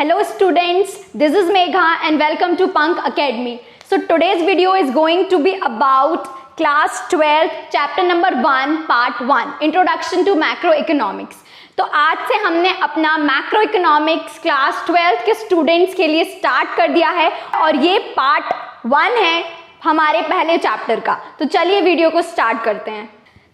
Hello students, this is Megha and welcome to Punk Academy. So today's video is going to be about class 12 chapter number 1 part 1 Introduction to Macroeconomics. तो आज से हमने अपना macro economics class 12 के students के लिए start कर दिया है और ये पार्ट 1 है हमारे पहले चैप्टर का। तो चलिए वीडियो को स्टार्ट करते हैं।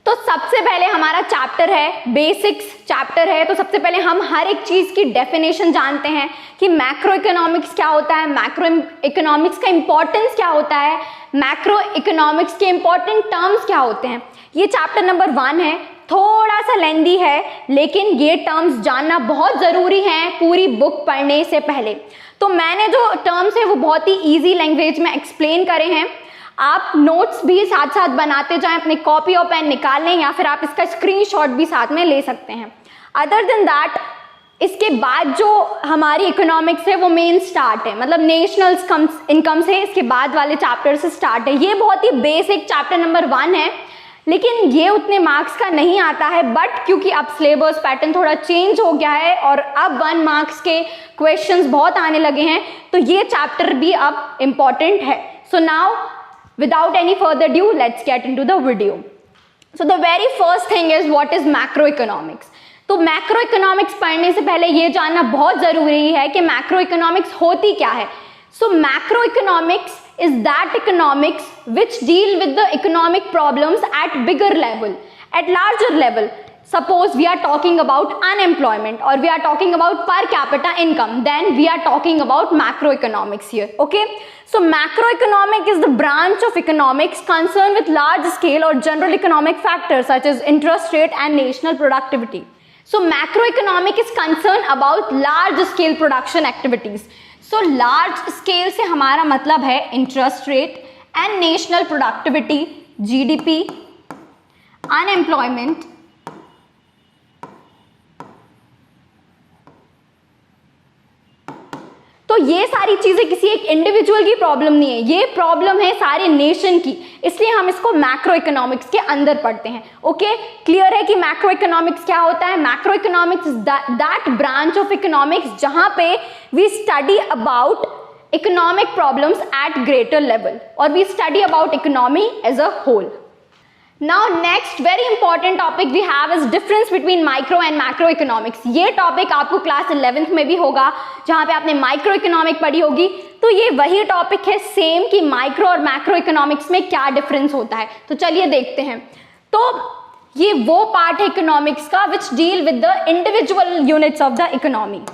तो सबसे पहले हमारा चैप्टर है बेसिक्स चैप्टर है। तो सबसे पहले हम हर एक चीज़ की डेफिनेशन जानते हैं कि मैक्रो इकोनॉमिक्स क्या होता है, मैक्रो इकोनॉमिक्स का इंपॉर्टेंस क्या होता है, मैक्रो इकोनॉमिक्स के इंपॉर्टेंट टर्म्स क्या होते हैं। ये चैप्टर नंबर 1 है, थोड़ा सा लेंदी है लेकिन ये टर्म्स जानना बहुत ज़रूरी है पूरी बुक पढ़ने से पहले। तो मैंने जो टर्म्स हैं वो बहुत ही ईजी लैंग्वेज में एक्सप्लेन करे हैं। आप नोट्स भी साथ साथ बनाते जाएं, अपने कॉपी और पेन निकाल लें या फिर आप इसका स्क्रीनशॉट भी साथ में ले सकते हैं। अदर देन दैट इसके बाद जो हमारी इकोनॉमिक्स है वो मेन स्टार्ट है, मतलब नेशनल इनकम से इसके बाद वाले चैप्टर से स्टार्ट है। ये बहुत ही बेसिक चैप्टर नंबर 1 है लेकिन ये उतने मार्क्स का नहीं आता है, बट क्योंकि अब सिलेबस पैटर्न थोड़ा चेंज हो गया है और अब 1 मार्क्स के क्वेश्चंस बहुत आने लगे हैं तो ये चैप्टर भी अब इम्पॉर्टेंट है। So now without any further ado, let's get into the video. So the very first thing is what is macroeconomics. तो macroeconomics पढ़ने से पहले ये जानना बहुत ज़रूरी है कि macroeconomics होती क्या है। So macroeconomics is that economics which deal with the economic problems at bigger level, at larger level. Suppose we are talking about unemployment or we are talking about per capita income, then we are talking about macroeconomics here, okay? So macroeconomic is the branch of economics concerned with large scale or general economic factors such as interest rate and national productivity. So macroeconomic is concerned about large scale production activities. So large scale से हमारा मतलब है interest rate and national productivity, GDP, unemployment, तो ये सारी चीजें किसी एक इंडिविजुअल की प्रॉब्लम नहीं है, ये प्रॉब्लम है सारे नेशन की, इसलिए हम इसको मैक्रो इकोनॉमिक्स के अंदर पढ़ते हैं। ओके, क्लियर है कि मैक्रो इकोनॉमिक्स क्या होता है। Macro economics is that branch of economics जहां पे we study about economic problems at greater level और we study about economy as a whole. Now next very important topic we have is difference between micro and macro economics. ये topic आपको class 11th में भी होगा जहाँ पे आपने micro economic पढ़ी होगी। तो ये वही टॉपिक है सेम कि माइक्रो और मैक्रो इकोनॉमिक्स में क्या डिफरेंस होता है। तो चलिए देखते हैं। तो ये वो पार्ट है इकोनॉमिक्स का which deal with the individual units of the economy.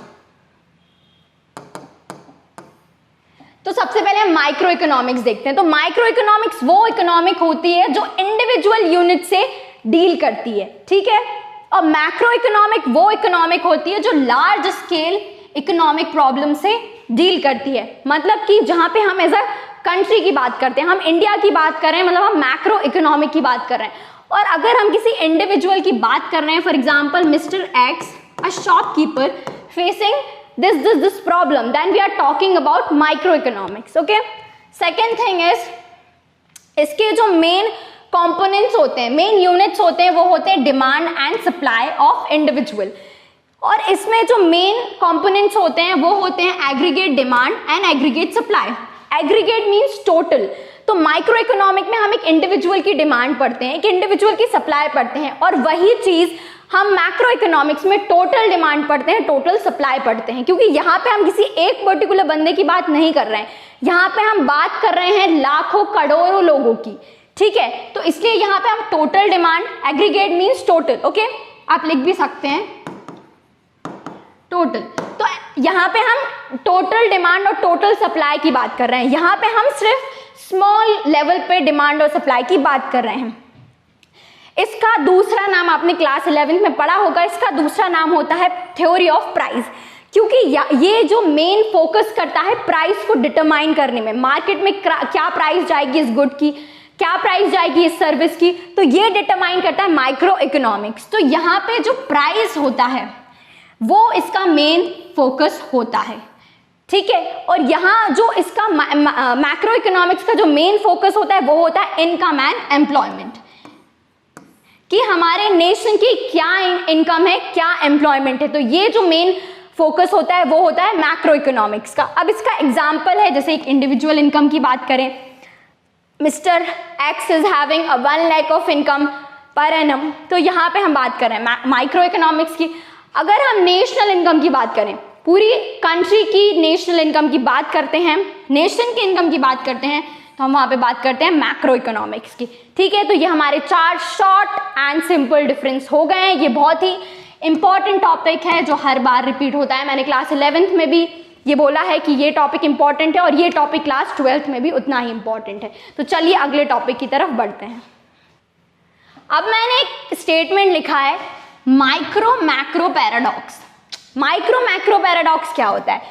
तो सबसे पहले हम माइक्रो इकोनॉमिक्स देखते हैं। तो माइक्रो इकोनॉमिक्स वो इकोनॉमिक होती है जो इंडिविजुअल यूनिट से डील करती है, ठीक है। और मैक्रो इकोनॉमिक वो इकोनॉमिक होती है जो लार्ज स्केल इकोनॉमिक प्रॉब्लम से डील करती है। मतलब कि जहां पे हम एज अ कंट्री की बात करते हैं, हम इंडिया की बात कर रहे हैं, मतलब हम मैक्रो इकोनॉमिक की बात कर रहे हैं। और अगर हम किसी इंडिविजुअल की बात कर रहे हैं, for example mister x, a shopkeeper facing this problem, then we are talking about microeconomics, okay? Second thing is इसके जो मेन कंपोनेंट्स होते हैं, मेन यूनिट्स होते हैं, वो होते हैं demand and supply of individual. और इसमें जो मेन कंपोनेंट्स होते हैं वो होते हैं aggregate demand and aggregate supply. Aggregate means total. तो माइक्रो इकोनॉमिक में हम एक इंडिविजुअल की डिमांड पढ़ते हैं, एक इंडिविजुअल की सप्लाई पढ़ते हैं, और वही चीज हम मैक्रो इकोनॉमिक्स में टोटल डिमांड पढ़ते हैं, टोटल सप्लाई पढ़ते हैं। क्योंकि यहाँ पे हम किसी एक पर्टिकुलर बंदे की बात नहीं कर रहे हैं, यहाँ पे हम बात कर रहे हैं लाखों करोड़ों लोगों की, ठीक है। तो इसलिए यहाँ पे हम total demand, aggregate means total, okay, आप लिख भी सकते हैं टोटल। तो यहाँ पे हम टोटल डिमांड और टोटल सप्लाई की बात कर रहे हैं, यहाँ पे हम सिर्फ स्मॉल लेवल पे डिमांड और सप्लाई की बात कर रहे हैं। इसका दूसरा नाम आपने क्लास 11th में पढ़ा होगा, इसका दूसरा नाम होता है थ्योरी ऑफ प्राइस। क्योंकि ये जो मेन फोकस करता है प्राइस को डिटरमाइन करने में, मार्केट में क्या प्राइस जाएगी इस गुड की, क्या प्राइस जाएगी इस सर्विस की, तो ये डिटरमाइन करता है माइक्रो इकोनॉमिक्स। तो यहाँ पे जो प्राइस होता है वो इसका मेन फोकस होता है, ठीक है। और यहाँ जो इसका मैक्रो इकोनॉमिक्स का जो मेन फोकस होता है वो होता है इनकम एंड एम्प्लॉयमेंट, कि हमारे नेशन की क्या इनकम है, क्या एम्प्लॉयमेंट है। तो ये जो मेन फोकस होता है वो होता है मैक्रो इकोनॉमिक्स का। अब इसका एग्जाम्पल है, जैसे एक इंडिविजुअल इनकम की बात करें, mister x is having 1 lakh of income per annum, तो यहाँ पे हम बात कर रहे हैं माइक्रो इकोनॉमिक्स की। अगर हम नेशनल इनकम की बात करें, पूरी कंट्री की नेशनल इनकम की बात करते हैं, नेशन की इनकम की बात करते हैं, तो हम वहाँ पे बात करते हैं मैक्रो इकोनॉमिक्स की। ठीक है, तो ये हमारे 4 शॉर्ट एंड सिंपल डिफरेंस हो गए हैं। ये बहुत ही इंपॉर्टेंट टॉपिक है जो हर बार रिपीट होता है। मैंने क्लास 11th में भी ये बोला है कि ये टॉपिक इंपॉर्टेंट है और ये टॉपिक क्लास 12th में भी उतना ही इंपॉर्टेंट है। तो चलिए अगले टॉपिक की तरफ बढ़ते हैं। अब मैंने एक स्टेटमेंट लिखा है micro macro paradox. Micro macro paradox क्या होता है?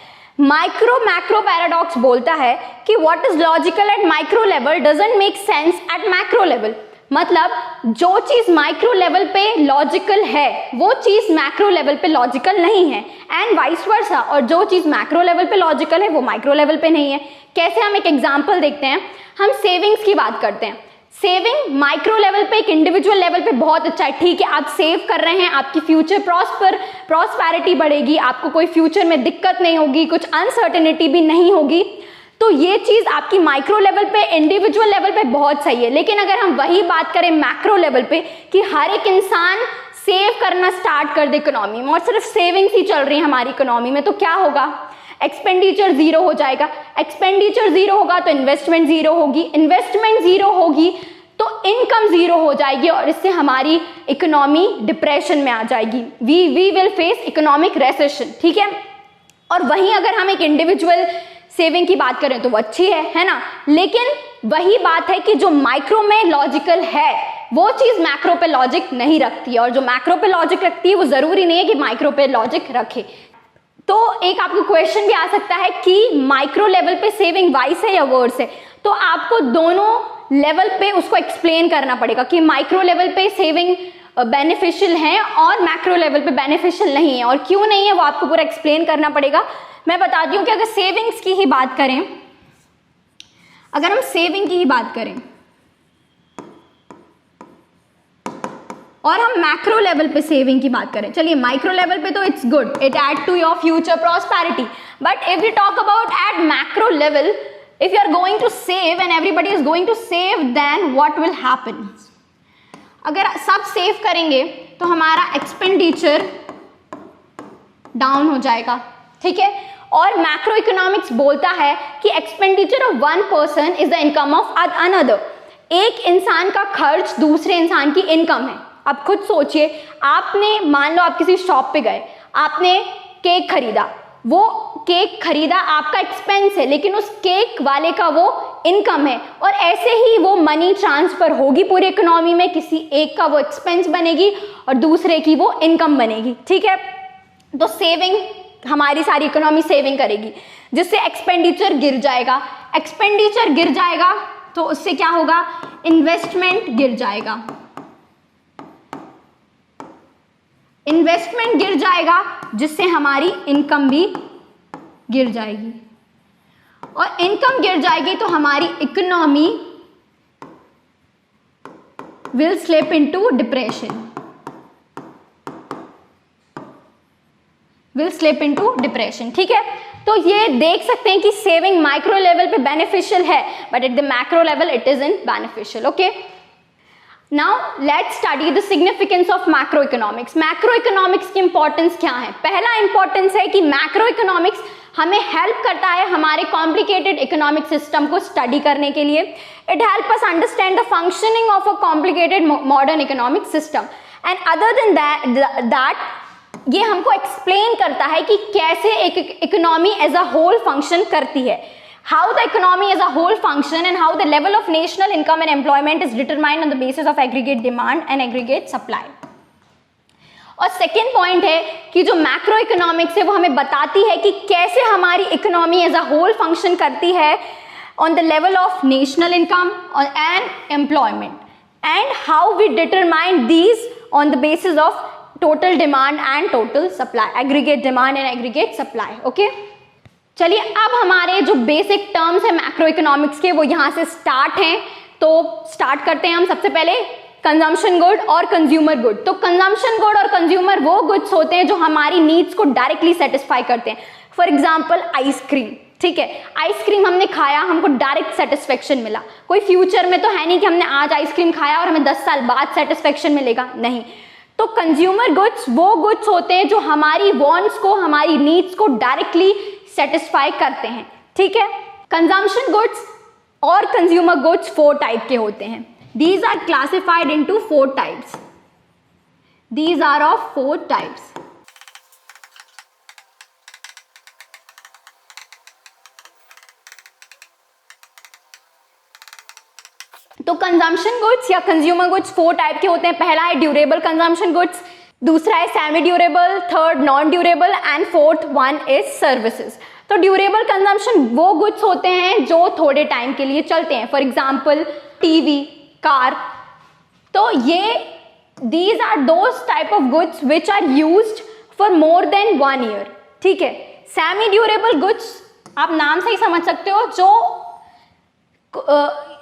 माइक्रो मैक्रो पैराडॉक्स बोलता है कि what is logical eight micro level doesn't make sense at macro level. मतलब जो चीज माइक्रो लेवल पे लॉजिकल है वो चीज मैक्रो लेवल पे लॉजिकल नहीं है, एंड वाइस वर्सा। और जो चीज मैक्रो लेवल पे लॉजिकल है वो माइक्रो लेवल पे नहीं है। कैसे? हम एक एग्जांपल देखते हैं। हम सेविंग्स की बात करते हैं। सेविंग माइक्रो लेवल पे, एक इंडिविजुअल लेवल पे बहुत अच्छा है, ठीक है, आप सेव कर रहे हैं, आपकी फ्यूचर प्रॉस्पेरिटी बढ़ेगी, आपको कोई फ्यूचर में दिक्कत नहीं होगी, कुछ अनसर्टेनिटी भी नहीं होगी, तो ये चीज आपकी माइक्रो लेवल पे, इंडिविजुअल लेवल पे बहुत सही है। लेकिन अगर हम वही बात करें मैक्रो लेवल पे कि हर एक इंसान सेव करना स्टार्ट कर दे इकोनॉमी में और सिर्फ सेविंग्स ही चल रही है हमारी इकोनॉमी में, तो क्या होगा? एक्सपेंडिचर जीरो हो जाएगा। एक्सपेंडिचर जीरो होगा तो इन्वेस्टमेंट जीरो होगी, इन्वेस्टमेंट जीरो होगी तो इनकम जीरो हो जाएगी और इससे हमारी इकोनॉमी डिप्रेशन में आ जाएगी। We will face economic recession. ठीक है, और वहीं अगर हम एक इंडिविजुअल सेविंग की बात करें तो वो अच्छी है ना, लेकिन वही बात है कि जो माइक्रो में लॉजिकल है वो चीज मैक्रो पे लॉजिक नहीं रखती है, और जो मैक्रो पे लॉजिक रखती है वो जरूरी नहीं है कि माइक्रो पे लॉजिक रखे। तो एक आपको क्वेश्चन भी आ सकता है कि माइक्रो लेवल पे सेविंग वाइस है या वर्स है, तो आपको दोनों लेवल पे उसको एक्सप्लेन करना पड़ेगा कि माइक्रो लेवल पे सेविंग बेनिफिशियल है और मैक्रो लेवल पे बेनिफिशियल नहीं है, और क्यों नहीं है वो आपको पूरा एक्सप्लेन करना पड़ेगा। मैं बताती हूँ कि अगर सेविंग्स की ही बात करें, अगर हम सेविंग की ही बात करें और हम मैक्रो लेवल पे सेविंग की बात करें, चलिए माइक्रो लेवल पे तो it's good, it add to your future prosperity, but if you talk about at macro level, if you are going to save and everybody is going to save, then what will happen? अगर सब save करेंगे तो हमारा expenditure down हो जाएगा। ठीक है, और मैक्रो इकोनॉमिक्स बोलता है कि expenditure of one person is the income of another. एक इंसान का खर्च दूसरे इंसान की इनकम है। अब खुद सोचिए, आपने मान लो आप किसी शॉप पे गए, आपने केक खरीदा, वो केक खरीदा आपका एक्सपेंस है, लेकिन उस केक वाले का वो इनकम है, और ऐसे ही वो मनी ट्रांसफर होगी पूरी इकोनॉमी में, किसी एक का वो एक्सपेंस बनेगी और दूसरे की वो इनकम बनेगी। ठीक है, तो सेविंग, हमारी सारी इकोनॉमी सेविंग करेगी, जिससे एक्सपेंडिचर गिर जाएगा। एक्सपेंडिचर गिर जाएगा तो उससे क्या होगा? इन्वेस्टमेंट गिर जाएगा। इन्वेस्टमेंट गिर जाएगा जिससे हमारी इनकम भी गिर जाएगी, और इनकम गिर जाएगी तो हमारी economy will slip into depression, will slip into depression. ठीक है, तो ये देख सकते हैं कि सेविंग माइक्रो लेवल पे बेनिफिशियल है, but at the macro level it is in beneficial. Okay, now let's study the significance of macro economics. Macro economics की इंपॉर्टेंस क्या है? पहला इंपॉर्टेंस है कि मैक्रो इकोनॉमिक्स हमें हेल्प करता है हमारे कॉम्प्लिकेटेड इकोनॉमिक सिस्टम को स्टडी करने के लिए। It help us understand the functioning of a complicated modern economic system, and other than that ये हमको एक्सप्लेन करता है कि कैसे एक economy as a whole function करती है, how the economy as a whole function and how the level of national income and employment is determined on the basis of aggregate demand and aggregate supply. और second point है कि जो macro economics है वो हमें बताती है कि कैसे हमारी economy as a whole function करती है on the level of national income and employment, and how we determine these on the basis of total demand and total supply, aggregate demand and aggregate supply. Okay, चलिए अब हमारे जो basic terms है macro economics के वो यहाँ से start हैं, तो स्टार्ट करते हैं हम। सबसे पहले कंजम्पशन गुड और कंज्यूमर गुड। तो कंजम्पशन गुड और कंज्यूमर वो गुड्स होते हैं जो हमारी नीड्स को डायरेक्टली सेटिस्फाई करते हैं। फॉर एग्जाम्पल आइसक्रीम, ठीक है, आइसक्रीम हमने खाया, हमको डायरेक्ट सेटिस्फेक्शन मिला। कोई फ्यूचर में तो है नहीं कि हमने आज आइसक्रीम खाया और हमें 10 साल बाद सेटिस्फेक्शन मिलेगा, नहीं। तो कंज्यूमर गुड्स वो गुड्स होते हैं जो हमारी वांट्स को, हमारी नीड्स को डायरेक्टली सेटिस्फाई करते हैं, ठीक है। कंजम्पशन गुड्स और कंज्यूमर गुड्स 4 टाइप के होते हैं। These are classified into 4 types. These are of 4 types. तो कंजम्पशन गुड्स या कंज्यूमर गुड्स 4 टाइप के होते हैं। पहला है ड्यूरेबल कंजम्पशन गुड्स, दूसरा है semi durable, third non durable and fourth one is services. तो ड्यूरेबल कंजम्पशन वो गुड्स होते हैं जो थोड़े टाइम के लिए चलते हैं। For example TV, car. तो ये these are those type of goods which are used for more than 1 year, ठीक है। सेमी ड्यूरेबल गुड्स आप नाम से ही समझ सकते हो, जो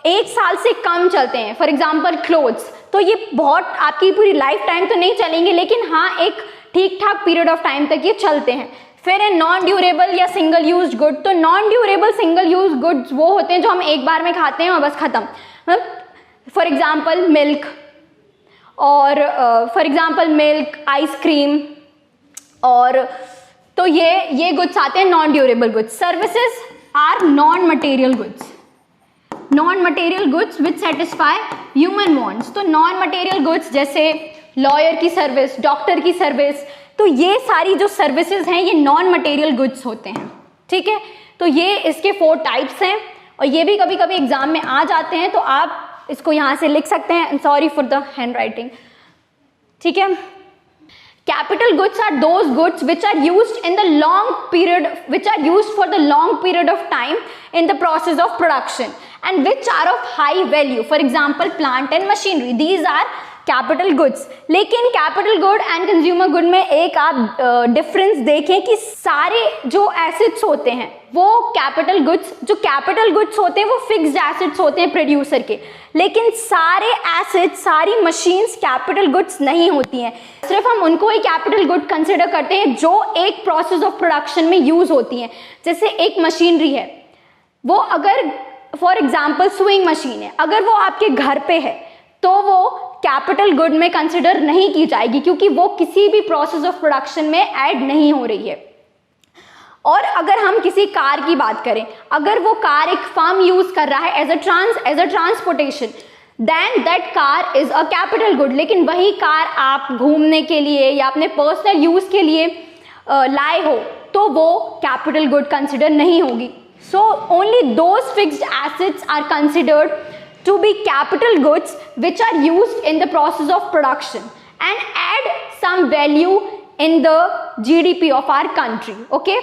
1 साल से कम चलते हैं। फॉर एग्जाम्पल क्लोथ्स, तो ये बहुत आपकी पूरी लाइफ टाइम तो नहीं चलेंगे, लेकिन हाँ एक ठीक ठाक पीरियड ऑफ टाइम तक ये चलते हैं। फिर है नॉन ड्यूरेबल या सिंगल यूज गुड। तो non durable single use goods वो होते हैं जो हम एक बार में खाते हैं और बस खत्म। फॉर एग्जाम्पल मिल्क और फॉर एग्जाम्पल मिल्क, आइसक्रीम, और तो ये गुड्स आते हैं non durable goods. Services are non material goods, non material goods which satisfy human wants. तो नॉन मटेरियल गुड्स जैसे लॉयर की सर्विस, डॉक्टर की सर्विस, तो ये सारी जो सर्विसेज हैं ये नॉन मटेरियल गुड्स होते हैं, ठीक है। तो ये इसके 4 टाइप्स हैं और ये भी कभी कभी एग्जाम में आ जाते हैं, तो आप इसको यहाँ से लिख सकते हैं। Sorry for the hand writing, ठीक है। Capital goods are those goods which are used in the long period, which are used for the long period of time in the process of production and which are of high value. For example, plant and machinery. These are capital goods. लेकिन capital good and consumer good में एक आप difference देखें कि सारे जो assets होते हैं वो capital goods, जो capital goods होते हैं वो fixed assets होते हैं प्रोड्यूसर के, लेकिन सारे assets, सारी machines capital goods नहीं होती हैं। सिर्फ हम उनको ही capital good कंसिडर करते हैं जो एक प्रोसेस ऑफ प्रोडक्शन में यूज होती हैं। जैसे एक मशीनरी है, वो अगर फॉर एग्जाम्पल स्विंग मशीन है, अगर वो आपके घर पे है तो वो कैपिटल गुड में कंसिडर नहीं की जाएगी, क्योंकि वो किसी भी प्रोसेस ऑफ प्रोडक्शन में ऐड नहीं हो रही है। और अगर हम किसी कार की बात करें, अगर वो कार एक फर्म यूज कर रहा है as a transportation, then that car is a capital good. लेकिन वही कार आप घूमने के लिए या अपने पर्सनल यूज के लिए लाए हो तो वो कैपिटल गुड कंसिडर नहीं होगी। So only those fixed assets are considered to be capital goods which are used in the process of production and add some value in the GDP of our country. Okay?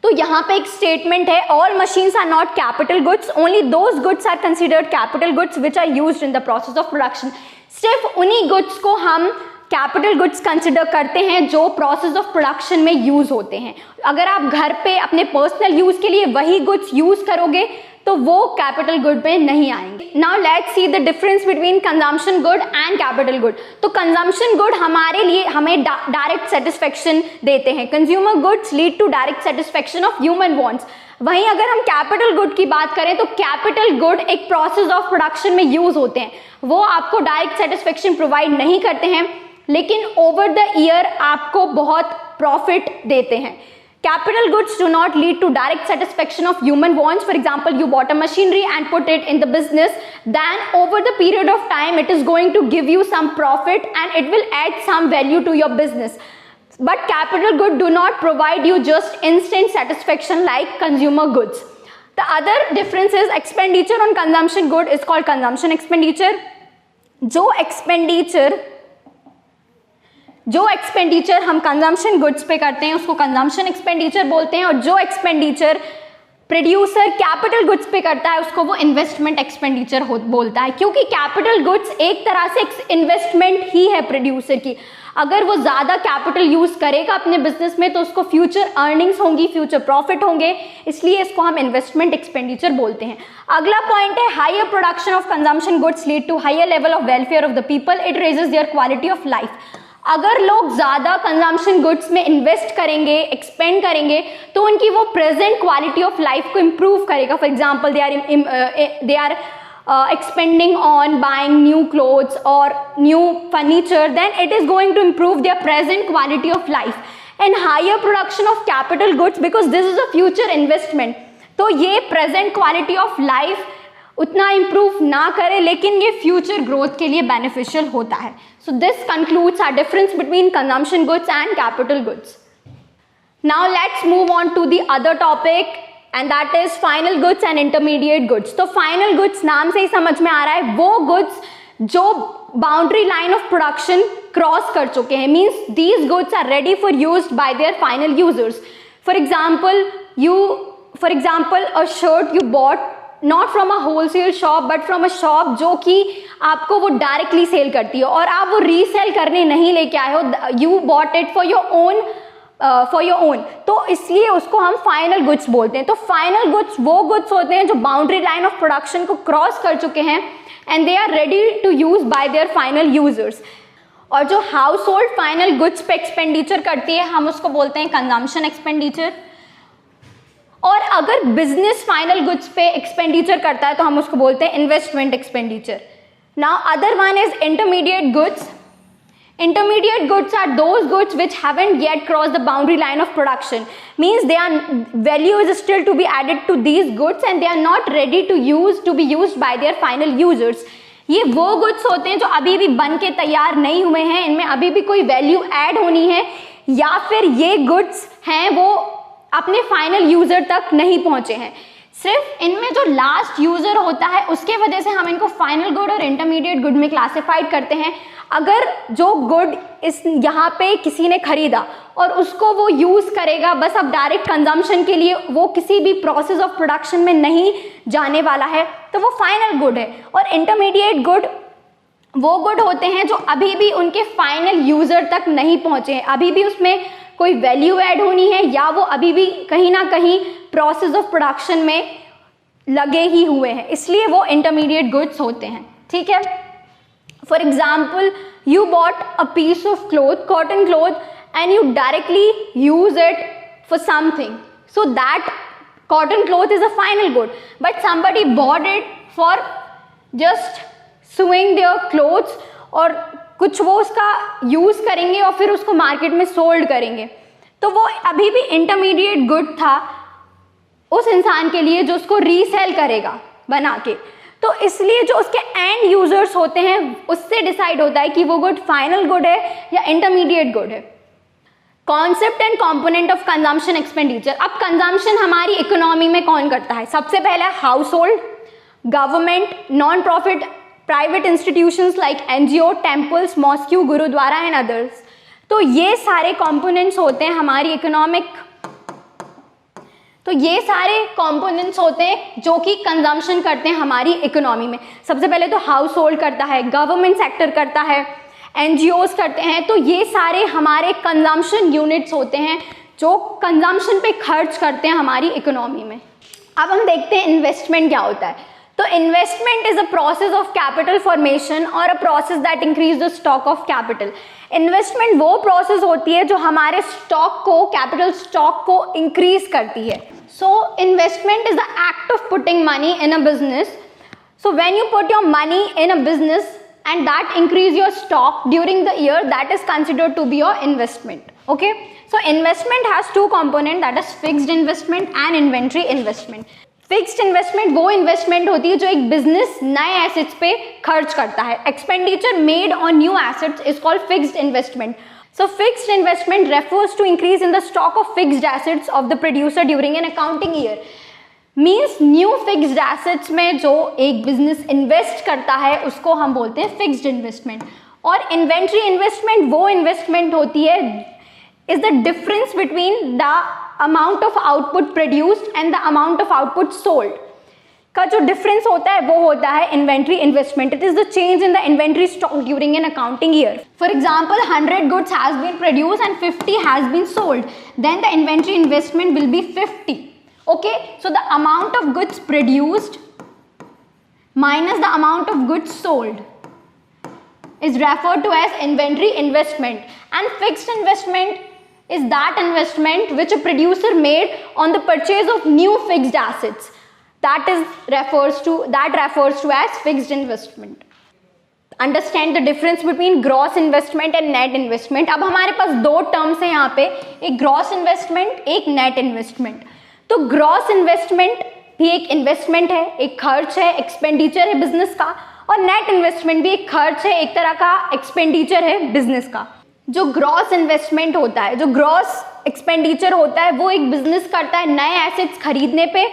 तो यहाँ पे एक statement है, all machines are not capital goods, only those goods are considered capital goods which are used in the process of production. सिर्फ उन्हीं goods को हम capital goods consider करते हैं जो प्रोसेस ऑफ प्रोडक्शन में यूज होते हैं। अगर आप घर पे अपने पर्सनल यूज के लिए वही गुड्स यूज करोगे तो वो कैपिटल गुड में नहीं आएंगे। Now let's see the difference between consumption good and capital good. तो कंजम्पशन गुड हमारे लिए हमें डायरेक्ट सेटिस्फेक्शन देते हैं। Consumer goods lead to direct satisfaction of human wants. वहीं अगर हम कैपिटल गुड की बात करें तो कैपिटल गुड एक प्रोसेस ऑफ प्रोडक्शन में यूज होते हैं, वो आपको डायरेक्ट सेटिस्फेक्शन प्रोवाइड नहीं करते हैं, लेकिन ओवर द ईयर आपको बहुत प्रॉफिट देते हैं। Capital goods do not lead to direct satisfaction of human wants. For example, you bought a machinery and put it in the business, then over the period of time it is going to give you some profit and it will add some value to your business. But capital good do not provide you just instant satisfaction like consumer goods. The other difference is expenditure on consumption good is called consumption expenditure. जो expenditure हम consumption goods पे करते हैं उसको consumption expenditure बोलते हैं, और जो एक्सपेंडिचर प्रोड्यूसर कैपिटल गुड्स पे करता है उसको वो इन्वेस्टमेंट एक्सपेंडिचर बोलता है, क्योंकि कैपिटल गुड्स एक तरह से इन्वेस्टमेंट ही है प्रोड्यूसर की। अगर वो ज़्यादा कैपिटल यूज़ करेगा अपने बिजनेस में तो उसको फ्यूचर अर्निंग्स होंगी, फ्यूचर प्रॉफिट होंगे, इसलिए इसको हम इन्वेस्टमेंट एक्सपेंडिचर बोलते हैं। अगला पॉइंट है higher production of consumption goods lead to higher level of welfare of the people, it raises their quality of life. अगर लोग ज़्यादा कंजम्पशन गुड्स में इन्वेस्ट करेंगे, एक्सपेंड करेंगे, तो उनकी वो प्रेजेंट क्वालिटी ऑफ लाइफ को इम्प्रूव करेगा। For example they are expending on buying new clothes or new furniture, then it is going to improve their present quality of life. And higher production of capital goods because this is a future investment. तो ये present quality of life उतना improve ना करे, लेकिन ये future growth के लिए beneficial होता है. So this concludes our difference between consumption goods and capital goods. Now let's move on to the other topic, and that is final goods and intermediate goods. तो final goods नाम से ही समझ में आ रहा है वो goods जो boundary line of production cross कर चुके हैं, means these goods are ready for used by their final users. For example, a shirt you bought not from a wholesale shop but from a shop जो कि आपको वो directly sell करती है और आप वो resell करने नहीं लेके आए हो, you bought it for your own तो इसलिए उसको हम फाइनल गुड्स बोलते हैं। तो फाइनल गुड्स वो गुड्स होते हैं जो बाउंड्री लाइन ऑफ प्रोडक्शन को क्रॉस कर चुके हैं and they are ready to use by their final users. और जो हाउस होल्ड फाइनल गुड्स पे एक्सपेंडिचर करती है हम उसको बोलते हैं कंजम्पशन एक्सपेंडिचर। और अगर बिजनेस फाइनल गुड्स पे एक्सपेंडिचर करता है तो हम उसको बोलते हैं investment expenditure. Now other one is intermediate goods. Intermediate goods are those goods which haven't yet crossed the boundary line of production, means their value is still to be added to these goods and they are not ready to be used by their final users. ये वो goods होते हैं जो अभी भी बन के तैयार नहीं हुए हैं, इनमें अभी भी कोई वैल्यू ऐड होनी है, या फिर ये goods हैं वो अपने फाइनल यूजर तक नहीं पहुंचे हैं। सिर्फ इनमें जो लास्ट यूजर होता है उसके वजह से हम इनको फाइनल गुड और इंटरमीडिएट गुड में क्लासिफाइड करते हैं। अगर जो गुड इस यहाँ पे किसी ने खरीदा और उसको वो यूज करेगा बस अब डायरेक्ट कंजम्पशन के लिए, वो किसी भी प्रोसेस ऑफ प्रोडक्शन में नहीं जाने वाला है, तो वो फाइनल गुड है। और इंटरमीडिएट गुड वो गुड होते हैं जो अभी भी उनके फाइनल यूजर तक नहीं पहुंचे हैं, अभी भी उसमें कोई वैल्यू ऐड होनी है या वो अभी भी कहीं ना कहीं प्रोसेस ऑफ प्रोडक्शन में लगे ही हुए हैं, इसलिए वो इंटरमीडिएट गुड्स होते हैं। ठीक है, for example you bought a piece of cloth, cotton cloth, and you directly use it for something, so that cotton cloth is a final good, but somebody bought it for just sewing their clothes और कुछ वो उसका use करेंगे और फिर उसको market में sold करेंगे, तो वो अभी भी इंटरमीडिएट गुड था उस इंसान के लिए जो उसको रीसेल करेगा बना के। तो इसलिए जो उसके एंड यूजर्स होते हैं उससे डिसाइड होता है कि वो गुड फाइनल गुड है या इंटरमीडिएट गुड है। Concept and component of consumption expenditure. अब कंजम्पशन हमारी इकोनॉमी में कौन करता है? सबसे पहले household, government, non profit private institutions like NGO, temples, mosque, gurdwara and others. तो ये सारे कंपोनेंट्स होते हैं हमारी इकोनॉमिक, तो ये सारे कंपोनेंट्स होते हैं जो कि कंजम्पशन करते हैं हमारी इकोनॉमी में। सबसे पहले तो हाउस होल्ड करता है, गवर्नमेंट सेक्टर करता है, एनजीओज करते हैं, तो ये सारे हमारे कंजम्पशन यूनिट्स होते हैं जो कंजम्पशन पे खर्च करते हैं हमारी इकोनॉमी में। अब हम देखते हैं इन्वेस्टमेंट क्या होता है। तो investment is a process of capital formation और a process that increase the stock of capital. Investment वो प्रोसेस होती है जो हमारे स्टॉक को, कैपिटल स्टॉक को इंक्रीज करती है। So investment is the act of putting money in a business. So when you put your money in a business and that increase your stock during the year, that is considered to be your investment. Okay, so investment has two components, that is fixed investment and inventory investment. Fixed investment वो investment होती है जो एक business नए assets पे खर्च करता है। Expenditure made on new assets is called fixed investment. So fixed investment refers to increase in the stock of fixed assets of the producer during an accounting year. Means new fixed assets में जो एक business invest करता है उसको हम बोलते हैं fixed investment. और इन्वेंट्री इन्वेस्टमेंट वो इन्वेस्टमेंट होती है, is the difference between the amount of output produced and the amount of output sold. का जो डिफरेंस होता है वो होता है inventory investment. It is the change in the inventory stock during an accounting year. For example 100 goods has been produce and 50 has been sold, then the inventory investment will be 50. Okay, so the amount of goods produced minus the amount of goods sold is referred to as inventory investment, and fixed investment is that investment which a producer made on the purchase of new fixed assets. That refers to as fixed investment. Understand the difference between gross investment and net investment. अब हमारे पास दो terms हैं यहाँ पे, एक gross investment, एक net investment. तो gross investment भी एक इन्वेस्टमेंट है, एक खर्च है, एक्सपेंडिचर है बिजनेस का, और नेट इन्वेस्टमेंट भी एक खर्च है, एक तरह का एक्सपेंडिचर है बिजनेस का. जो ग्रॉस इन्वेस्टमेंट होता है, जो ग्रॉस एक्सपेंडिचर होता है, वो एक बिजनेस करता है नए एसेट्स खरीदने पे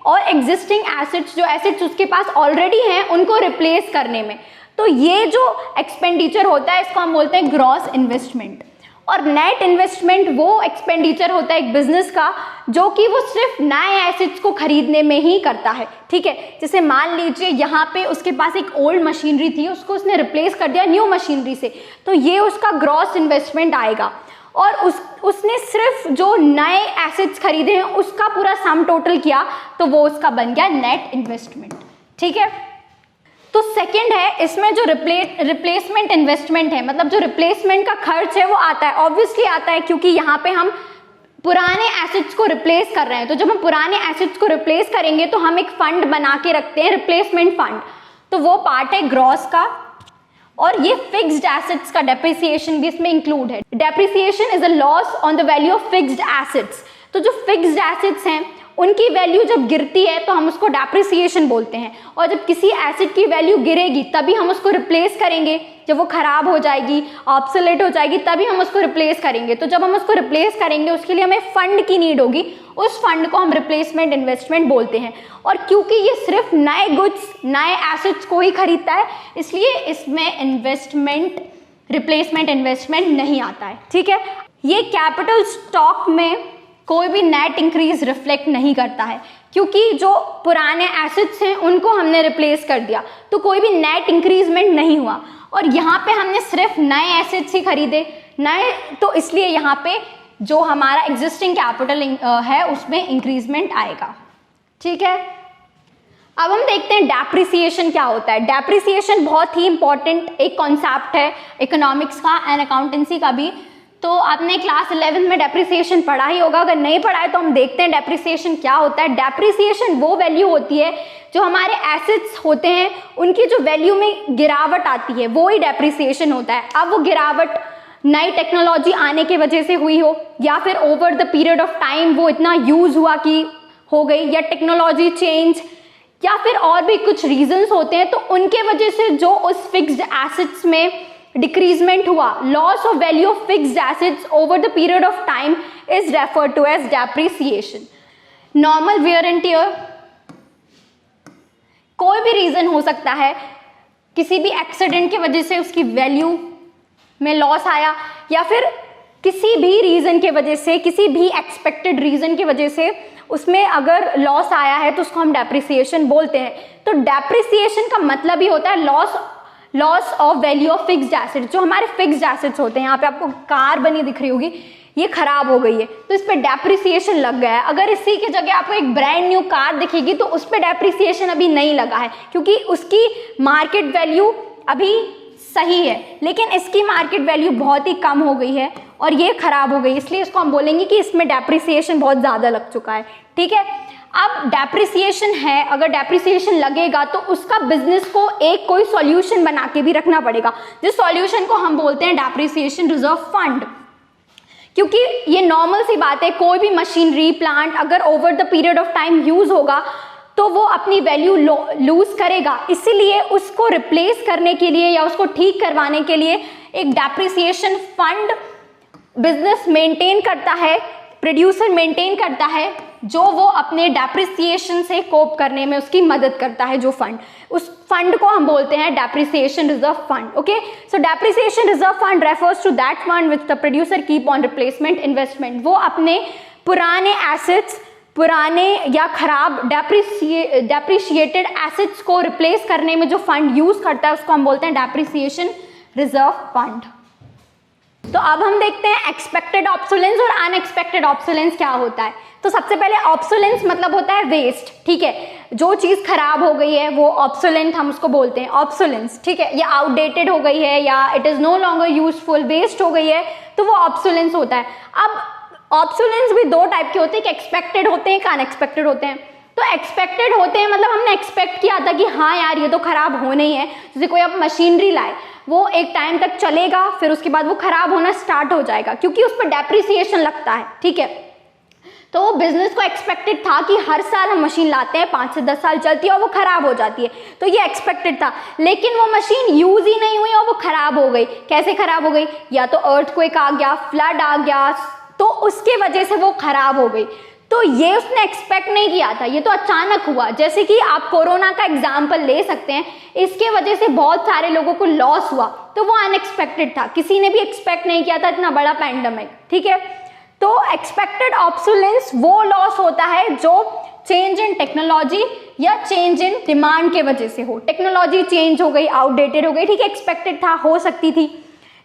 और एग्जिस्टिंग एसेट्स, जो एसेट्स उसके पास ऑलरेडी हैं, उनको रिप्लेस करने में. तो ये जो एक्सपेंडिचर होता है इसको हम बोलते हैं ग्रॉस इन्वेस्टमेंट. और नेट इन्वेस्टमेंट वो एक्सपेंडिचर होता है एक बिजनेस का जो कि वो सिर्फ नए एसेट्स को खरीदने में ही करता है. ठीक है, जैसे मान लीजिए यहाँ पे उसके पास एक ओल्ड मशीनरी थी, उसको उसने रिप्लेस कर दिया न्यू मशीनरी से, तो ये उसका ग्रॉस इन्वेस्टमेंट आएगा. और उसने सिर्फ जो नए एसेट्स खरीदे हैं उसका पूरा सम टोटल किया, तो वो उसका बन गया नेट इन्वेस्टमेंट. ठीक है, तो सेकंड है इसमें जो रिप्लेसमेंट इन्वेस्टमेंट है, मतलब जो रिप्लेसमेंट का खर्च है वो आता है, ऑब्वियसली आता है, क्योंकि यहाँ पे हम पुराने एसेट्स को रिप्लेस कर रहे हैं. तो जब हम पुराने एसेट्स को रिप्लेस करेंगे तो हम एक फंड बना के रखते हैं, रिप्लेसमेंट फंड, तो वो पार्ट है ग्रॉस का. और ये फिक्स्ड एसेट्स का डेप्रिसिएशन भी इसमें इंक्लूड है. Depreciation is a loss on the value of fixed assets. तो जो फिक्स्ड एसेट्स हैं उनकी वैल्यू जब गिरती है तो हम उसको डेप्रिसिएशन बोलते हैं. और जब किसी एसेट की वैल्यू गिरेगी तभी हम उसको रिप्लेस करेंगे, जब वो खराब हो जाएगी, ऑब्सोलेट हो जाएगी, तभी हम उसको रिप्लेस करेंगे. तो जब हम उसको रिप्लेस करेंगे उसके लिए हमें फंड की नीड होगी, उस फंड को हम रिप्लेसमेंट इन्वेस्टमेंट बोलते हैं. और क्योंकि ये सिर्फ नए गुड्स, नए एसेट्स को ही खरीदता है, इसलिए इसमें इन्वेस्टमेंट, रिप्लेसमेंट इन्वेस्टमेंट नहीं आता है. ठीक है, ये कैपिटल स्टॉक में कोई भी नेट इंक्रीज रिफ्लेक्ट नहीं करता है, क्योंकि जो पुराने एसेट्स हैं उनको हमने रिप्लेस कर दिया, तो कोई भी नेट इंक्रीजमेंट नहीं हुआ. और यहाँ पे हमने सिर्फ नए एसेट्स ही खरीदे, नए, तो इसलिए यहाँ पे जो हमारा एग्जिस्टिंग कैपिटल है उसमें इंक्रीजमेंट आएगा. ठीक है, अब हम देखते हैं डेप्रिसिएशन क्या होता है. डेप्रिसिएशन बहुत ही इंपॉर्टेंट एक कॉन्सेप्ट है इकोनॉमिक्स का एंड अकाउंटेंसी का भी. तो आपने क्लास 11 में डेप्रिसिएशन पढ़ा ही होगा, अगर नहीं पढ़ा है तो हम देखते हैं डेप्रिसिएशन क्या होता है. डेप्रिसिएशन वो वैल्यू होती है जो हमारे एसेट्स होते हैं उनकी जो वैल्यू में गिरावट आती है, वो ही डेप्रिसिएशन होता है. अब वो गिरावट नई टेक्नोलॉजी आने की वजह से हुई हो, या फिर over the period of time वो इतना यूज हुआ कि हो गई, या टेक्नोलॉजी चेंज, या फिर और भी कुछ रीजंस होते हैं, तो उनके वजह से जो उस फिक्स्ड एसेट्स में डिक्रीजमेंट हुआ, loss of value of fixed assets over the period of time is referred to as depreciation. Normal wear and tear कोई भी रीजन हो सकता है, किसी भी एक्सीडेंट की वजह से उसकी वैल्यू में लॉस आया, या फिर किसी भी रीजन के वजह से, किसी भी एक्सपेक्टेड रीजन की वजह से उसमें अगर लॉस आया है तो उसको हम डेप्रिसिएशन बोलते हैं. तो डेप्रिसिएशन का मतलब ही होता है loss of value of fixed assets. जो हमारे फिक्स्ड एसेट्स होते हैं, यहाँ पे आपको कार बनी दिख रही होगी, ये खराब हो गई है तो इस पर डेप्रिसिएशन लग गया है. अगर इसी की जगह आपको एक ब्रांड न्यू कार दिखेगी तो उस पर डेप्रिसिएशन अभी नहीं लगा है, क्योंकि उसकी मार्केट वैल्यू अभी सही है, लेकिन इसकी मार्केट वैल्यू बहुत ही कम हो गई है और ये खराब हो गई, इसलिए इसको हम बोलेंगे कि इसमें डेप्रिसिएशन बहुत ज़्यादा लग चुका है. ठीक है, अब डेप्रिसिएशन है, अगर डेप्रिसिएशन लगेगा तो उसका बिजनेस को एक कोई सॉल्यूशन बना के भी रखना पड़ेगा, जिस सॉल्यूशन को हम बोलते हैं डेप्रिसिएशन रिजर्व फंड. क्योंकि ये नॉर्मल सी बात है, कोई भी मशीनरी प्लांट अगर over the period of time use होगा तो वो अपनी वैल्यू लूज करेगा, इसीलिए उसको रिप्लेस करने के लिए या उसको ठीक करवाने के लिए एक डेप्रिसिएशन फंड बिजनेस मेंटेन करता है, प्रोड्यूसर मेंटेन करता है, जो वो अपने डेप्रिसिएशन से कोप करने में उसकी मदद करता है. जो फंड, उस फंड को हम बोलते हैं depreciation reserve fund. Okay, so depreciation reserve fund refers to that fund which the producer keep on replacement investment. वो अपने पुराने एसेट्स पुराने या खराब डेप्रिशिएटेड एसेट्स को रिप्लेस करने में जो फंड यूज करता है उसको हम बोलते हैं डेप्रिसिएशन रिजर्व फंड। तो अब हम देखते हैं एक्सपेक्टेड ऑब्सोलेंस और अनएक्सपेक्टेड ऑब्सोलेंस क्या होता है। तो सबसे पहले ऑब्सोलेंस मतलब होता है वेस्ट, ठीक है, जो चीज खराब हो गई है वो ऑब्सोलेंट हम उसको बोलते हैं, ऑब्सोलेंस, ठीक है, या आउटडेटेड हो गई है या it is no longer useful, waste हो गई है, तो वो ऑब्सोलेंस होता है। अब ऑब्सोलेंस भी दो टाइप के होते हैं, कि एक्सपेक्टेड होते हैं, एक अनएक्सपेक्टेड होते हैं। तो एक्सपेक्टेड होते हैं मतलब हमने एक्सपेक्ट किया था कि हाँ यार ये तो खराब होना ही है, जैसे कोई आप मशीनरी लाए, वो एक टाइम तक चलेगा, फिर उसके बाद वो खराब होना स्टार्ट हो जाएगा क्योंकि उस पर डेप्रिसिएशन लगता है, ठीक है। तो बिजनेस को एक्सपेक्टेड था कि हर साल हम मशीन लाते हैं, 5 से 10 साल चलती है और वो खराब हो जाती है, तो ये एक्सपेक्टेड था, लेकिन वो मशीन यूज ही नहीं हुई और वो खराब हो गई। कैसे खराब हो गई? या तो अर्थक्वेक आ गया, फ्लड आ गया, तो उसके वजह से वो खराब हो गई। तो ये उसने एक्सपेक्ट नहीं किया था, ये तो अचानक हुआ। जैसे कि आप कोरोना का एग्जाम्पल ले सकते हैं, इसके वजह से बहुत सारे लोगों को लॉस हुआ, तो वो अनएक्सपेक्टेड था, किसी ने भी एक्सपेक्ट नहीं किया था इतना बड़ा पैंडेमिक, ठीक है। तो एक्सपेक्टेड ऑब्सोलेंस वो लॉस होता है जो चेंज इन टेक्नोलॉजी या चेंज इन डिमांड के वजह से हो। टेक्नोलॉजी चेंज हो गई, आउटडेटेड हो गई, ठीक है, एक्सपेक्टेड था, हो सकती थी,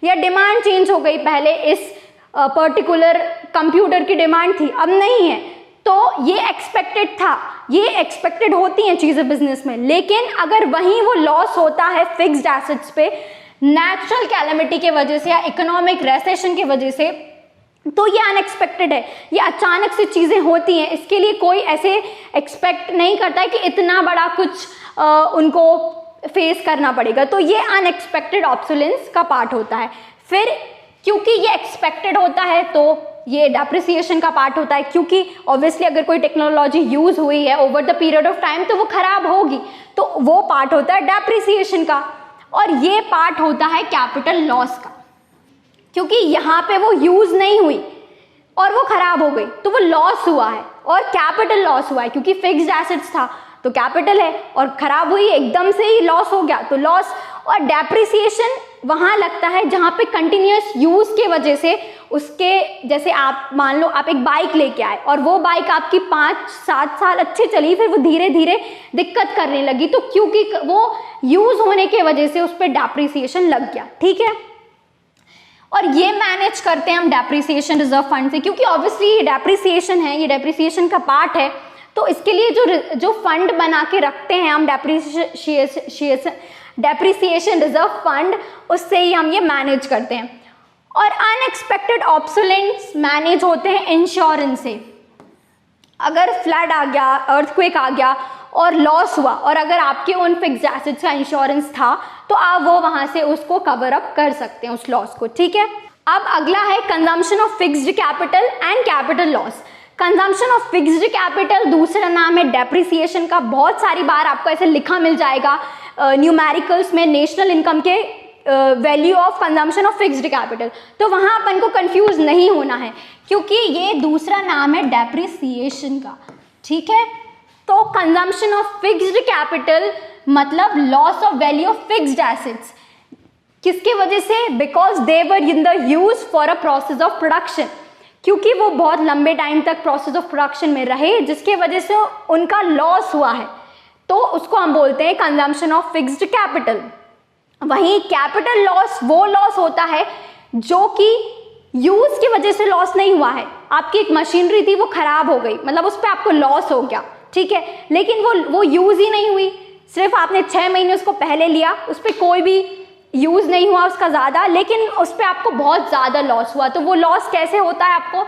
या डिमांड चेंज हो गई, पहले इस पर्टिकुलर कंप्यूटर की डिमांड थी, अब नहीं है, तो ये एक्सपेक्टेड था। ये एक्सपेक्टेड होती हैं चीजें बिजनेस में, लेकिन अगर वहीं वो लॉस होता है फिक्स्ड एसेट्स पे नेचुरल कैलेमिटी के वजह से या इकोनॉमिक रेसेशन की वजह से, तो ये अनएक्सपेक्टेड है, ये अचानक से चीजें होती हैं, इसके लिए कोई ऐसे एक्सपेक्ट नहीं करता है कि इतना बड़ा कुछ उनको फेस करना पड़ेगा, तो ये अनएक्सपेक्टेड ऑब्सोलेंस का पार्ट होता है। फिर क्योंकि ये एक्सपेक्टेड होता है तो ये डेप्रिसिएशन का पार्ट होता है, क्योंकि ऑब्वियसली अगर कोई टेक्नोलॉजी यूज हुई है over the period of time तो वो खराब होगी, तो वो पार्ट होता है डेप्रिसिएशन का। और ये पार्ट होता है कैपिटल लॉस का, क्योंकि यहाँ पे वो यूज नहीं हुई और वो खराब हो गई, तो वो लॉस हुआ है, और कैपिटल लॉस हुआ है क्योंकि फिक्स्ड एसेट्स था तो कैपिटल है, और खराब हुई एकदम से ही लॉस हो गया तो लॉस। और डेप्रिसिएशन वहां लगता है जहां पे कंटिन्यूअस यूज के वजह से उसके, जैसे आप मान लो आप एक बाइक लेके आए और वो बाइक आपकी 5-7 साल अच्छी चली, फिर वो धीरे धीरे दिक्कत करने लगी, तो क्योंकि वो यूज होने के वजह से उस पर डेप्रिसिएशन लग गया, ठीक है। और ये मैनेज करते हैं हम डेप्रिसिएशन रिजर्व फंड से, क्योंकि ऑब्वियसली ये डेप्रिसिएशन है, ये डेप्रिसिएशन का पार्ट है, तो इसके लिए जो फंड बना के रखते हैं हम डेप्रिसिएशन रिजर्व फंड, उससे ही हम ये मैनेज करते हैं। और अनएक्सपेक्टेड ऑब्सोलेंस मैनेज होते हैं इंश्योरेंस से। अगर फ्लड आ गया, अर्थक्वेक आ गया और लॉस हुआ, और अगर आपके उन फिक्स्ड एसेट्स का इंश्योरेंस था तो आप वो वहां से उसको कवर अप कर सकते हैं उस लॉस को, ठीक है। अब अगला है consumption of fixed capital and capital loss. Consumption of fixed capital दूसरा नाम है डेप्रिसिएशन का। बहुत सारी बार आपको ऐसे लिखा मिल जाएगा न्यूमेरिकल्स में, नेशनल इनकम के value of consumption of fixed capital, तो वहां अपन को कंफ्यूज नहीं होना है क्योंकि ये दूसरा नाम है डेप्रिसिएशन का, ठीक है। तो कंजम्पशन ऑफ फिक्स्ड कैपिटल मतलब loss of value of fixed assets, किसके वजह से? Because they were in the use for a process of production, क्योंकि वो बहुत लंबे टाइम तक प्रोसेस ऑफ प्रोडक्शन में रहे जिसके वजह से उनका लॉस हुआ है, तो उसको हम बोलते हैं कंजम्पशन ऑफ फिक्स्ड कैपिटल। वहीं कैपिटल लॉस वो लॉस होता है जो कि यूज की वजह से लॉस नहीं हुआ है। आपकी एक मशीनरी थी, वो खराब हो गई, मतलब उस पर आपको लॉस हो गया, ठीक है, लेकिन वो यूज ही नहीं हुई, सिर्फ आपने 6 महीने उसको पहले लिया, उस पर कोई भी यूज नहीं हुआ उसका ज्यादा, लेकिन उस पर आपको बहुत ज्यादा लॉस हुआ। तो वो लॉस कैसे होता है आपको?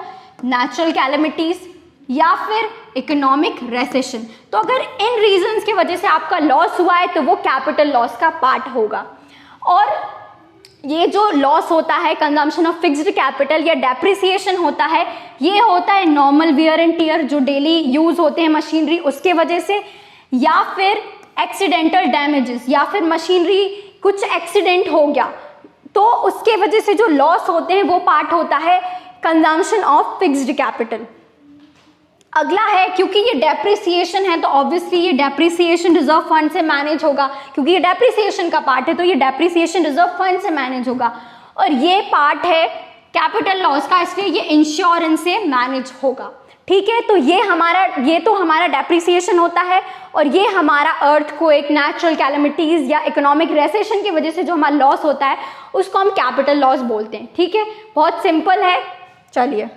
नेचुरल कैलेमिटीज या फिर इकोनॉमिक रेसेशन। तो अगर इन रीजंस की वजह से आपका लॉस हुआ है तो वो कैपिटल लॉस का पार्ट होगा। और ये जो लॉस होता है कंजम्पशन ऑफ फिक्स्ड कैपिटल या डेप्रिसिएशन होता है, ये होता है नॉर्मल वियर एंड टियर जो डेली यूज होते हैं मशीनरी उसके वजह से, या फिर एक्सीडेंटल डैमेजेस, या फिर मशीनरी कुछ एक्सीडेंट हो गया तो उसके वजह से जो लॉस होते हैं वो पार्ट होता है कंजम्पशन ऑफ फिक्स्ड कैपिटल। अगला है, क्योंकि ये डेप्रिसिएशन है तो ऑब्वियसली ये डेप्रिसिएशन रिजर्व फंड से मैनेज होगा, क्योंकि ये डेप्रिसिएशन का पार्ट है तो ये डेप्रिसिएशन रिजर्व फंड से मैनेज होगा। और ये पार्ट है कैपिटल लॉस का, इसलिए ये इंश्योरेंस से मैनेज होगा, ठीक है, तो ये तो हमारा डेप्रिसिएशन होता है, और ये हमारा अर्थ को एक नेचुरल कैलेमिटीज या इकोनॉमिक रेसेशन की वजह से जो हमारा लॉस होता है उसको हम कैपिटल लॉस बोलते हैं। ठीक है, बहुत सिंपल है। चलिए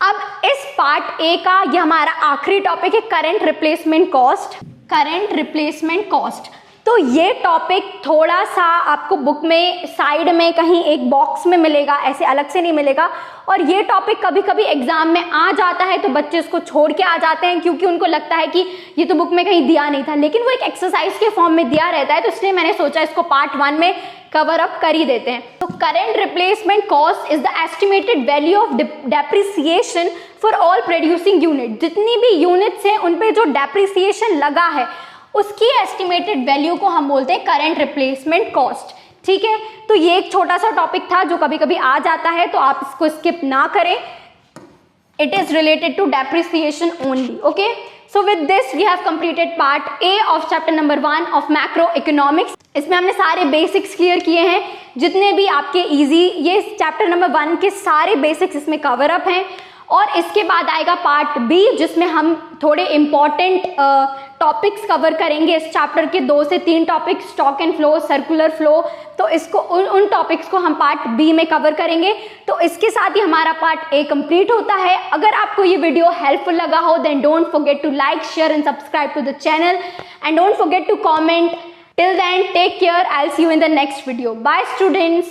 अब इस पार्ट ए का ये हमारा आखिरी टॉपिक है, current replacement cost. Current replacement cost, तो ये टॉपिक थोड़ा सा आपको बुक में साइड में कहीं एक बॉक्स में मिलेगा, ऐसे अलग से नहीं मिलेगा। और ये टॉपिक कभी कभी एग्जाम में आ जाता है तो बच्चे इसको छोड़ के आ जाते हैं, क्योंकि उनको लगता है कि ये तो बुक में कहीं दिया नहीं था, लेकिन वो एक एक्सरसाइज के फॉर्म में दिया रहता है, तो इसलिए मैंने सोचा इसको पार्ट 1 में कवर अप कर ही देते हैं। तो current replacement cost is the estimated value of depreciation for all producing unit. जितनी भी यूनिट्स हैं उन पे जो डेप्रिसिएशन लगा है उसकी एस्टिमेटेड वैल्यू को हम बोलते हैं करंट रिप्लेसमेंट कॉस्ट। ठीक है, तो ये एक छोटा सा टॉपिक था जो कभी कभी आ जाता है, तो आप इसको स्किप ना करें। It is related to depreciation only. Okay, so with this we have completed part A of chapter number 1 of macro economics. इसमें हमने सारे बेसिक्स क्लियर किए हैं, जितने भी आपके इजी, ये चैप्टर नंबर 1 के सारे बेसिक्स इसमें कवर अप हैं। और इसके बाद आएगा पार्ट बी, जिसमें हम थोड़े इंपॉर्टेंट टॉपिक्स कवर करेंगे इस चैप्टर के, 2 से 3 topics, stock and flow, circular flow. तो इसको उन टॉपिक्स को हम पार्ट बी में कवर करेंगे। तो इसके साथ ही हमारा पार्ट ए कंप्लीट होता है। अगर आपको ये वीडियो हेल्पफुल लगा हो then don't forget to like, share and subscribe to the channel, and don't forget to comment. Till then, take care. I'll see you in the next video. Bye, students.